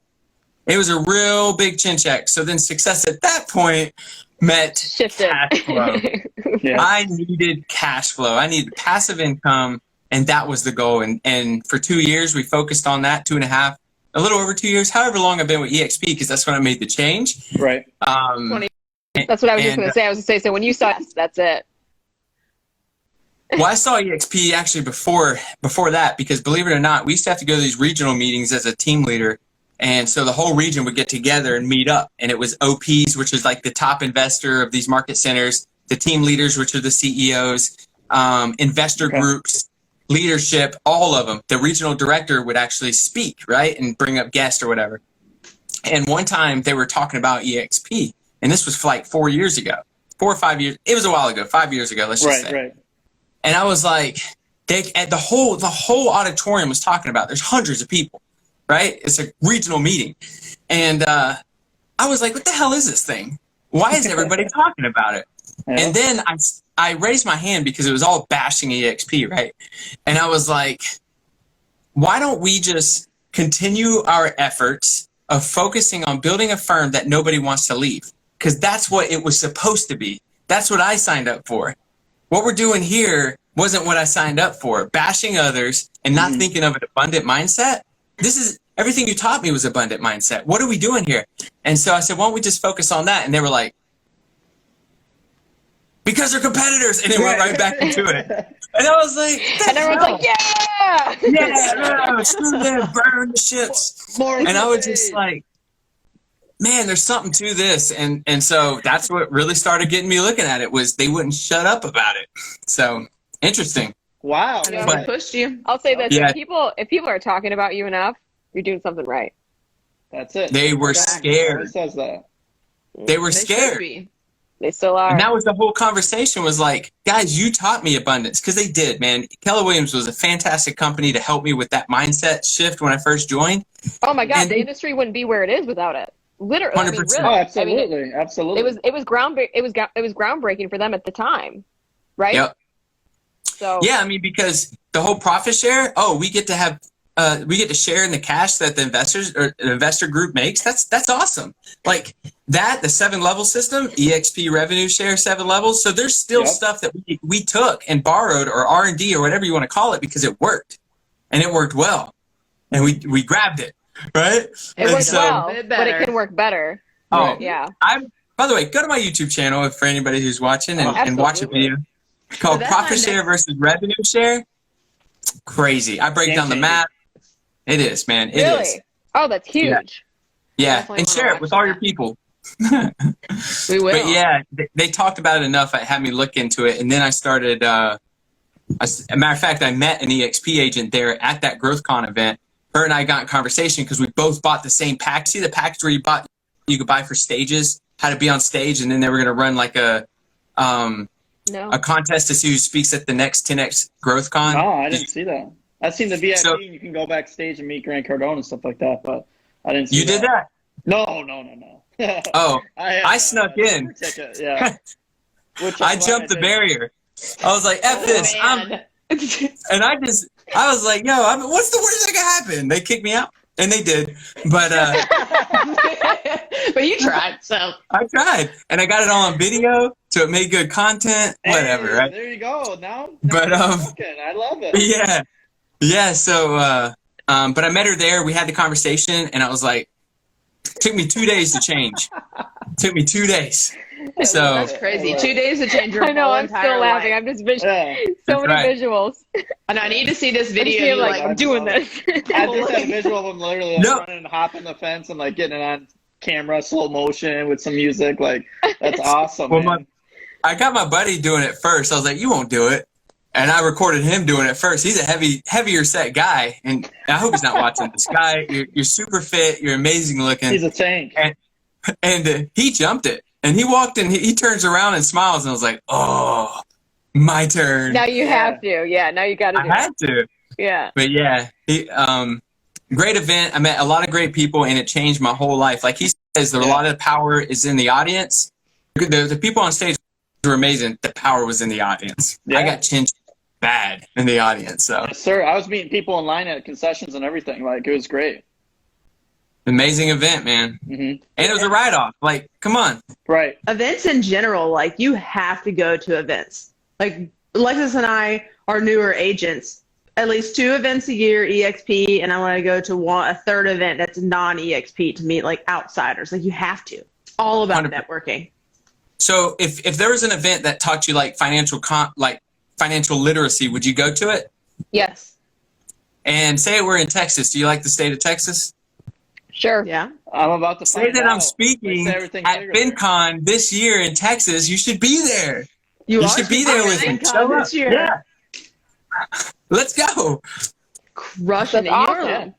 It was a real big chin check. So then success at that point meant cash flow. I needed cash flow. I needed passive income, and that was the goal. And for 2 years, we focused on that, 2.5, a little over 2 years, however long I've been with EXP, because that's when I made the change. Right. That's what I was just going to say. I was going to say, so when you saw it, that's it. Well, I saw EXP actually before that, because believe it or not, we used to have to go to these regional meetings as a team leader. And so the whole region would get together and meet up. And it was OPs, which is like the top investor of these market centers, the team leaders, which are the CEOs, investor groups, leadership, all of them. The regional director would actually speak, right, and bring up guests or whatever. And one time they were talking about EXP. And this was like 4 years ago, 4 or 5 years. It was a while ago, 5 years ago, let's just say. Right. And I was like, the whole auditorium was talking about. There's hundreds of people, right? It's a regional meeting, and I was like, what the hell is this thing? Why is everybody talking about it? Yeah. And then I raised my hand because it was all bashing EXP, right? And I was like, why don't we just continue our efforts of focusing on building a firm that nobody wants to leave? Because that's what it was supposed to be. That's what I signed up for. What we're doing here wasn't what I signed up for. Bashing others and not thinking of an abundant mindset. This is everything you taught me was abundant mindset. What are we doing here? And so I said, why don't we just focus on that? And they were like, because they're competitors. And they went right back into it. And I was like, and everyone's like, screw them, burn the ships. And I was just like, man, there's something to this. And so that's what really started getting me looking at it, was they wouldn't shut up about it. So interesting. Wow. But, pushed you. I'll say this. If people are talking about you enough, you're doing something right. That's it. They were scared. Who says that? They were scared. They still are. And that was the whole conversation, was like, guys, you taught me abundance. Because they did, man. Keller Williams was a fantastic company to help me with that mindset shift when I first joined. Oh my God, the industry wouldn't be where it is without it. Literally, 100%. really. Oh, absolutely, absolutely. It was groundbreaking for them at the time, right? Yep. So yeah, I mean, because the whole profit share, we get to have we get to share in the cash that the investors or the investor group makes. That's awesome. Like that, the 7-level system, EXP revenue share 7 levels. So there's still stuff that we took and borrowed, or R&D or whatever you want to call it, because it worked, and it worked well, and we grabbed it. Right? It works well, but it can work better. Oh, yeah. By the way, go to my YouTube channel for anybody who's watching and watch a video called Profit Share versus Revenue Share. Crazy. I break down the math. It is, man. It is. Oh, that's huge. Yeah. And share it with all your people. We will. But yeah, they talked about it enough. It had me look into it. And then I started, a matter of fact, I met an EXP agent there at that GrowthCon event. Her and I got in conversation because we both bought the same pack. See the package where you could buy for stages, how to be on stage, and then they were going to run like a contest to see who speaks at the next 10X GrowthCon. No, I didn't see that. I've seen the VIP, and you can go backstage and meet Grant Cardone and stuff like that, but I didn't see You did that? No. Oh, I snuck in. Ticket, yeah. I jumped the barrier. I was like, F this. And I was like, yo, what's the worst that could happen? They kicked me out. And they did. But but you tried, so. I tried. And I got it all on video, so it made good content, whatever, right? There you go. Now but I love it. Yeah, so but I met her there, we had the conversation, and I was like, it took me 2 days to change. Took me 2 days. So that's crazy. 2 days to change your I know, whole I'm entire still laughing. life. I'm just so many visuals. And I need to see this video. I'm doing this. I just had a visual of him literally running and hopping the fence and like getting it on camera, slow motion with some music. Like, that's awesome, Well, man. I got my buddy doing it first. I was like, you won't do it. And I recorded him doing it first. He's a heavier set guy. And I hope he's not watching this guy. You're super fit. You're amazing looking. He's a tank. And he jumped it. And he walked in, he turns around and smiles. And I was like, oh, my turn. Now you have to. Yeah, now you got to do I had to. Yeah. But yeah, great event. I met a lot of great people, and it changed my whole life. Like he says, a lot of the power is in the audience. The people on stage were amazing. The power was in the audience. Yeah. I got chinched bad in the audience. So, Yes, sir. I was meeting people in line at concessions and everything. Like, it was great. amazing event, man. Mm-hmm. And it was a write-off. Like, come on. Right. Events in general, like you have to go to events. Like Alexis and I are newer agents. At least 2 events a year, EXP, and I want to go to a third event that's non-EXP to meet like outsiders. Like you have to. It's all about 100%. networking. So if there was an event that taught you like financial literacy, would you go to it? Yes. And say we're in Texas. Do you like the state of Texas? Sure. Yeah. I'm about to Say find that out. I'm speaking Let's say everything's at bigger there. FinCon this year in Texas. You should be there. You should be there with me. FinCon this year. Yeah. Let's go. Crushing That's it. awesome.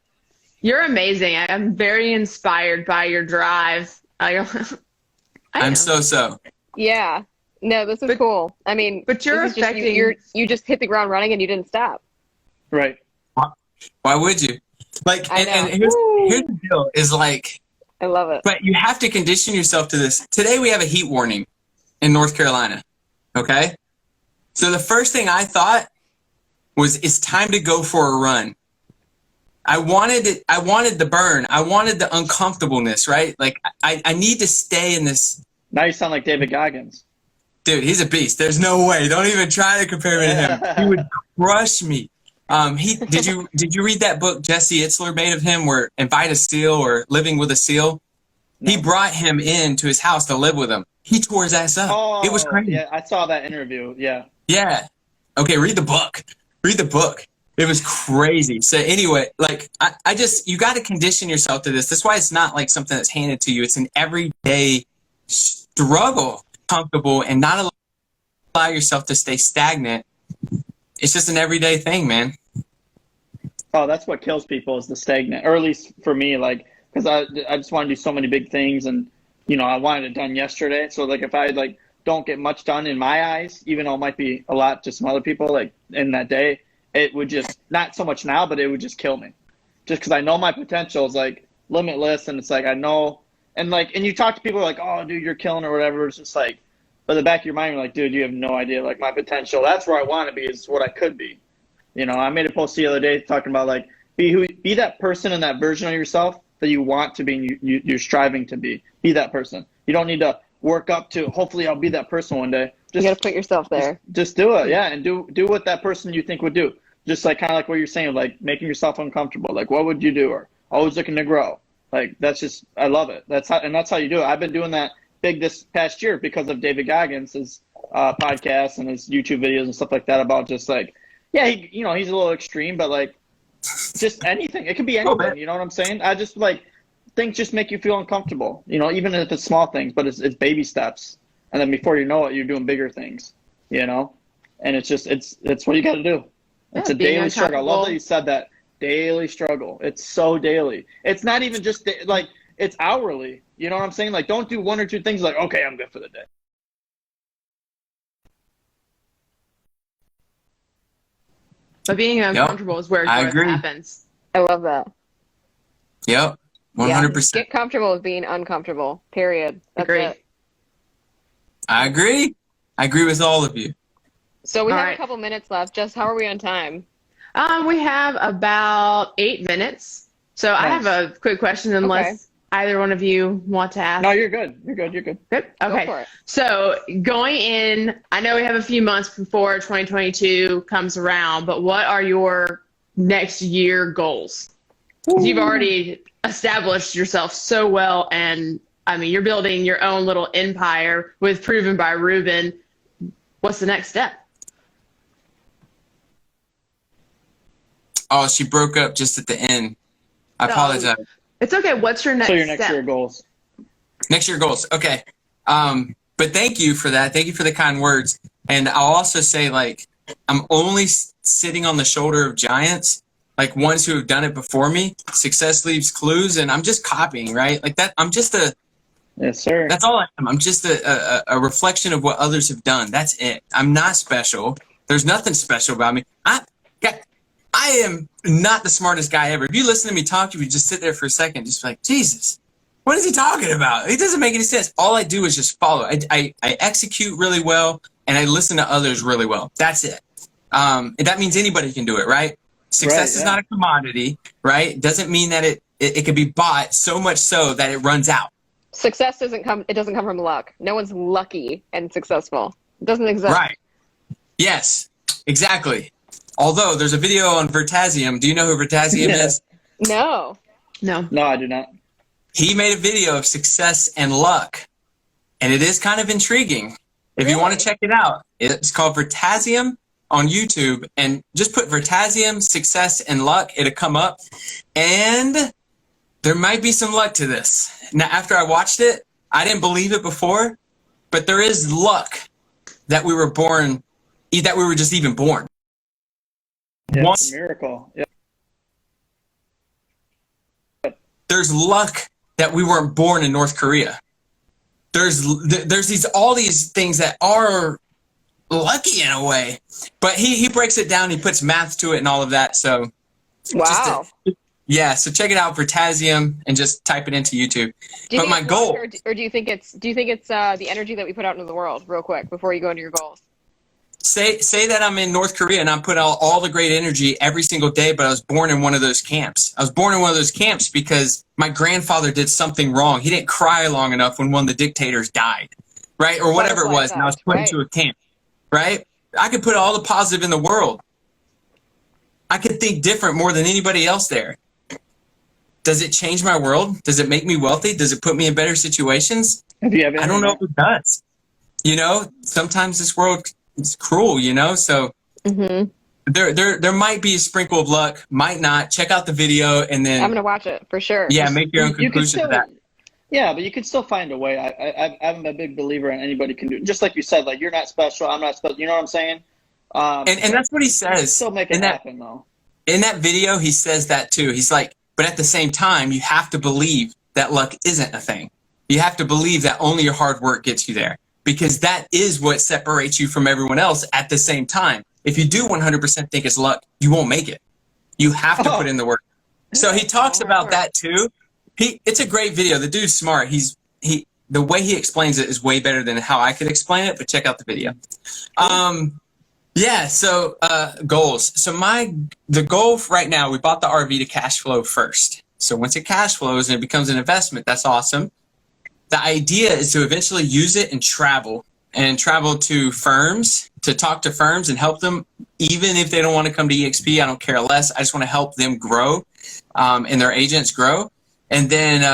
You're amazing. I'm very inspired by your drive. I'm so. Yeah. No, this is cool. I mean, But you're this is just- affecting. you just hit the ground running and you didn't stop. Right. Why would you? Like, I and know. here's the deal is like, I love it. but you have to condition yourself to this. Today we have a heat warning in North Carolina. Okay. So the first thing I thought was it's time to go for a run. I wanted it. I wanted the burn. I wanted the uncomfortableness, right? Like I need to stay in this. Now you sound like David Goggins. Dude, he's a beast. There's no way. Don't even try to compare me to him. He would crush me. Did you read that book Jesse Itzler made of him, where Invite a Seal or Living with a Seal? No. He brought him into his house to live with him. He tore his ass up. Oh, It was crazy. Yeah, I saw that interview. Yeah. Yeah. Okay, read the book. Read the book. It was crazy. So anyway, like I just, you got to condition yourself to this. That's why it's not like something that's handed to you. It's an everyday struggle, comfortable, and not allow yourself to stay stagnant. It's just an everyday thing, man. Oh, that's what kills people is the stagnant, or at least for me, like, because I just want to do so many big things, and I wanted it done yesterday. So like, if I like don't get much done in my eyes, even though it might be a lot to some other people, like in that day, it would just, not so much now, but it would just kill me, just because I know my potential is like limitless, and it's like I know, and you talk to people like, oh, dude, you're killing or whatever. It's just like, but the back of your mind, you're like, dude, you have no idea. Like my potential, that's where I want to be, is what I could be. I made a post the other day talking about like be that person and that version of yourself that you want to be and you're striving to be. Be that person. You don't need to work up to, hopefully I'll be that person one day. You got to put yourself there. Just do it, yeah, and do what that person you think would do. Just like kind of like what you're saying, like making yourself uncomfortable. Like what would you do? Or always looking to grow. Like that's just, I love it. That's how you do it. I've been doing that big this past year because of David Goggins' podcast and his YouTube videos and stuff like that about just like, yeah, he's a little extreme, but like just anything. It could be anything. You know what I'm saying? I just like things just make you feel uncomfortable. Even if it's small things, but it's baby steps, and then before you know it, you're doing bigger things. And it's just it's what you got to do. It's a daily struggle. I love that you said that. Daily struggle. It's so daily. It's not even just like it's hourly. You know what I'm saying? Like don't do 1 or 2 things like, okay, I'm good for the day. But being uncomfortable is where growth happens. I love that. Yep. 100%. Get comfortable with being uncomfortable. Period. That's it. I agree. I agree with all of you. So we have a couple minutes left. Jess, how are we on time? We have about 8 minutes. So nice. I have a quick question, unless either one of you want to ask. No, you're good. You're good. Good? Okay. Go for it. So going in, I know we have a few months before 2022 comes around, but what are your next year goals? You've already established yourself so well, and I mean, you're building your own little empire with Proven by Ruben. What's the next step? Oh, she broke up just at the end. I apologize. It's okay. What's your next So your next step? year goals. Next year goals. Okay. But thank you for that. Thank you for the kind words. And I'll also say, like, I'm only sitting on the shoulder of giants, like ones who have done it before me. Success leaves clues, and I'm just copying, right? Like that. I'm just Yes, sir. that's all I am. I'm just a reflection of what others have done. That's it. I'm not special. There's nothing special about me. I am not the smartest guy ever. If you listen to me talk, you would just sit there for a second, just be like, Jesus, what is he talking about? It doesn't make any sense. All I do is just follow. I execute really well, and I listen to others really well. That's it. And that means anybody can do it, right? Success is not a commodity, right? It doesn't mean that it can be bought so much so that it runs out. Success doesn't come from luck. No one's lucky and successful. It doesn't exist. Right. Yes, exactly. Although there's a video on Vertasium. Do you know who Vertasium is? No. No. No, I do not. He made a video of success and luck, and it is kind of intriguing. If you want to check it out, it's called Vertasium on YouTube, and just put Vertasium, success, and luck. It'll come up, and there might be some luck to this. Now, after I watched it, I didn't believe it before, but there is luck that we were born, that we were just even born. Yeah, it's a miracle. Yeah. There's luck that we weren't born in North Korea. There's all these things that are lucky in a way, but he breaks it down. He puts math to it and all of that. So wow. So check it out, Vertasium, and just type it into YouTube. But my goal, or do you think it's the energy that we put out into the world? Real quick before you go into your goals. Say that I'm in North Korea and I'm putting out all the great energy every single day, but I was born in one of those camps. I was born in one of those camps because my grandfather did something wrong. He didn't cry long enough when one of the dictators died, right? Or whatever it was, and I was put into a camp, right? I could put all the positive in the world. I could think different more than anybody else there. Does it change my world? Does it make me wealthy? Does it put me in better situations? Have you ever? I don't know if it does. You know, sometimes this world is cruel, you know, so there might be a sprinkle of luck, might not. Check out the video, and then I'm gonna watch it for sure. Yeah, make your own conclusion to that. Yeah, but you can still find a way. I'm a big believer in anybody can do it. Just like you said, like you're not special, I'm not special. You know what I'm saying? And that's what he says. Still make it happen though. In that video, he says that too. He's like, but at the same time, you have to believe that luck isn't a thing. You have to believe that only your hard work gets you there, because that is what separates you from everyone else at the same time. If you do 100% think it's luck, you won't make it. You have to put in the work. So he talks about that too. It's a great video. The dude's smart. The way he explains it is way better than how I could explain it, but check out the video. So goals. So the goal right now, we bought the RV to cash flow first. So once it cash flows and it becomes an investment, that's awesome. The idea is to eventually use it and travel to firms, to talk to firms and help them, even if they don't want to come to EXP. I don't care less. I just want to help them grow and their agents grow. And then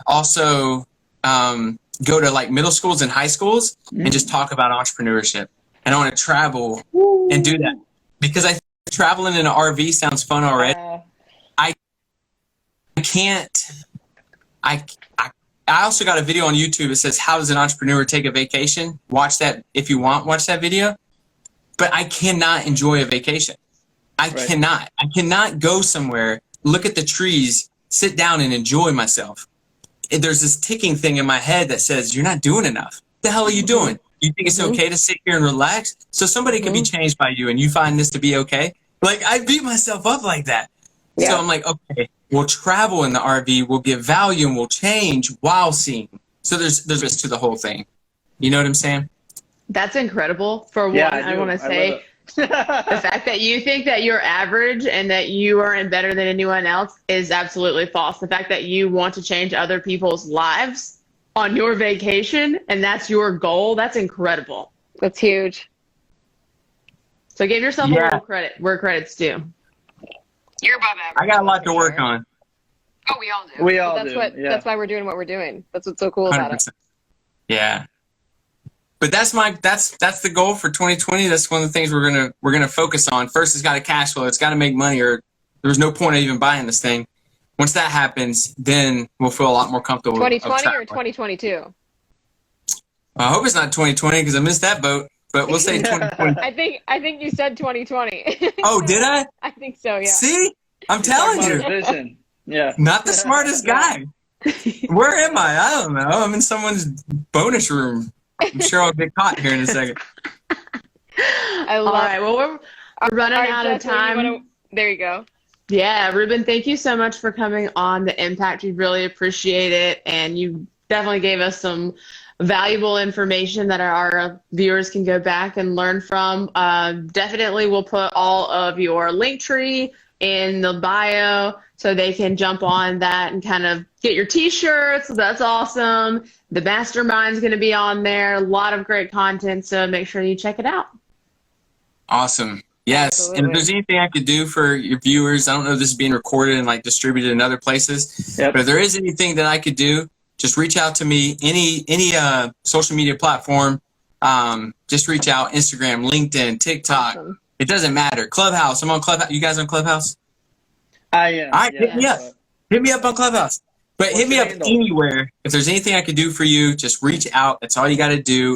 also go to like middle schools and high schools and just talk about entrepreneurship. And I want to travel and do that because I think traveling in an RV sounds fun already. I also got a video on YouTube that says, how does an entrepreneur take a vacation? Watch that if you want, watch that video. But I cannot enjoy a vacation. I cannot go somewhere, look at the trees, sit down and enjoy myself. There's this ticking thing in my head that says, you're not doing enough. What the hell are you doing? You think it's okay to sit here and relax? So somebody can be changed by you and you find this to be okay? Like, I beat myself up like that. Yeah. So I'm like, okay, we'll travel in the RV, we'll give value, and we'll change while seeing. So there's risk to the whole thing. You know what I'm saying? That's incredible. For one, I want to say the fact that you think that you're average and that you aren't better than anyone else is absolutely false. The fact that you want to change other people's lives on your vacation and that's your goal, that's incredible. That's huge. So give yourself a little credit where credit's due. You're above average. I got a lot to work on. Oh, we all do. We all do. That's why we're doing what we're doing. That's what's so cool 100%. about it. Yeah. But that's the goal for 2020. That's one of the things we're gonna focus on. First, it's got to cash flow. It's got to make money, or there's no point of even buying this thing. once that happens, then we'll feel a lot more comfortable. 2020 or 2022? I hope it's not 2020 because I missed that boat. But we'll say 2020. I think you said 2020. Oh, did I? I think so. Yeah. See, I'm telling you, vision. Yeah. not the smartest guy. Where am I? I don't know. I'm in someone's bonus room. I'm sure I'll get caught here in a second. I love. All right. Well, we're running out of time. There you go. Yeah, Ruben, thank you so much for coming on The Impact. We really appreciate it, and you definitely gave us some valuable information that our viewers can go back and learn from. Definitely we'll put all of your link tree in the bio so they can jump on that and kind of get your t-shirts. That's awesome. The mastermind's going to be on there. A lot of great content, so make sure you check it out. Awesome. Yes. Absolutely. And if there's anything I could do for your viewers, I don't know if this is being recorded and like distributed in other places, but if there is anything that I could do, just reach out to me, any social media platform. Just reach out, Instagram, LinkedIn, TikTok. Awesome. It doesn't matter. Clubhouse. I'm on Clubhouse. You guys on Clubhouse? I am. All right, hit me up. Hit me up on Clubhouse. But hit me up anywhere. If there's anything I could do for you, just reach out. That's all you got to do.